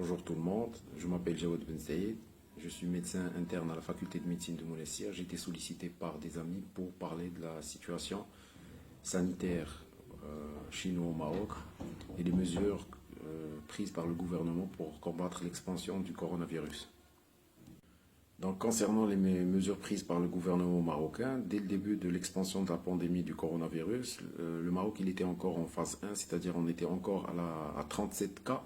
Bonjour tout le monde, je m'appelle Jawad Ben Saïd, je suis médecin interne à la faculté de médecine de Monastir. J'ai été sollicité par des amis pour parler de la situation sanitaire chez nous au Maroc et les mesures prises par le gouvernement pour combattre l'expansion du coronavirus. Donc, concernant les mesures prises par le gouvernement marocain, dès le début de l'expansion de la pandémie du coronavirus, le Maroc il était encore en phase 1, c'est-à-dire on était encore à 37 cas.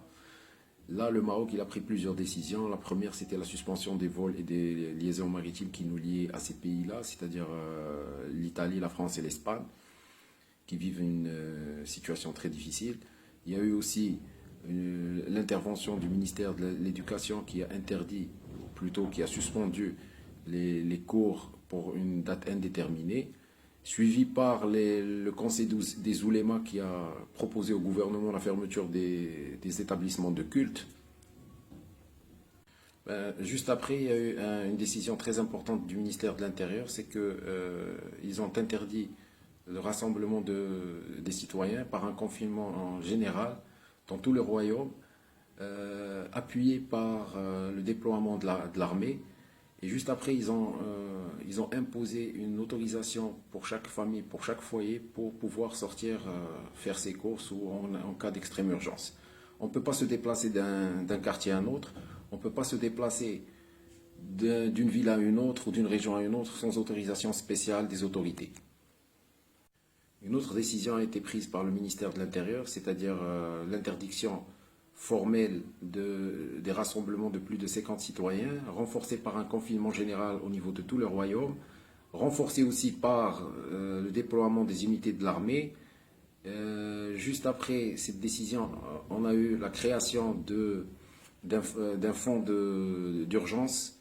Là, le Maroc il a pris plusieurs décisions. La première, c'était la suspension des vols et des liaisons maritimes qui nous liaient à ces pays-là, c'est-à-dire l'Italie, la France et l'Espagne, qui vivent une situation très difficile. Il y a eu aussi l'intervention du ministère de l'Éducation qui a interdit, ou plutôt qui a suspendu les cours pour une date indéterminée, suivi par le Conseil des oulémas qui a proposé au gouvernement la fermeture des établissements de culte. Juste après, il y a eu une décision très importante du ministère de l'Intérieur, c'est qu'ils ont interdit le rassemblement des citoyens par un confinement en général dans tout le royaume, appuyé par le déploiement de l'armée. Et juste après, ils ont imposé une autorisation pour chaque famille, pour chaque foyer, pour pouvoir sortir faire ses courses ou en cas d'extrême urgence. On ne peut pas se déplacer d'un quartier à un autre, on ne peut pas se déplacer d'une ville à une autre ou d'une région à une autre sans autorisation spéciale des autorités. Une autre décision a été prise par le ministère de l'Intérieur, c'est-à-dire l'interdiction formelle des rassemblements de plus de 50 citoyens, renforcée par un confinement général au niveau de tout le royaume, renforcée aussi par le déploiement des unités de l'armée. Juste après cette décision, on a eu la création d'un fonds d'urgence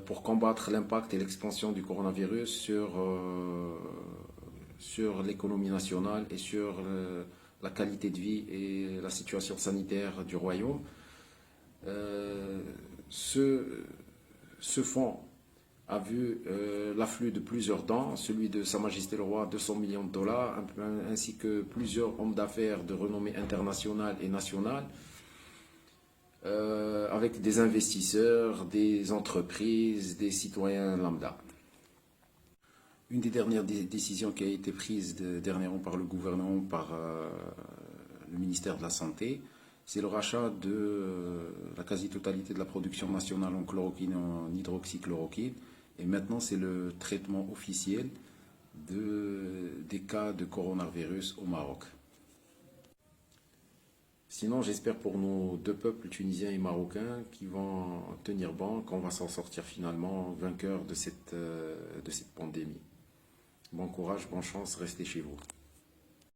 pour combattre l'impact et l'expansion du coronavirus sur l'économie nationale et sur la qualité de vie et la situation sanitaire du royaume. Ce fonds a vu l'afflux de plusieurs dons, celui de Sa Majesté le Roi, 200 millions de dollars, ainsi que plusieurs hommes d'affaires de renommée internationale et nationale, avec des investisseurs, des entreprises, des citoyens lambda. Une des dernières décisions qui a été prise dernièrement par le gouvernement, par le ministère de la Santé, c'est le rachat de la quasi-totalité de la production nationale en chloroquine et en hydroxychloroquine. Et maintenant, c'est le traitement officiel des cas de coronavirus au Maroc. Sinon, j'espère pour nos deux peuples, tunisiens et marocains, qui vont tenir bon, qu'on va s'en sortir finalement vainqueurs de cette pandémie. Bon courage, bonne chance, restez chez vous.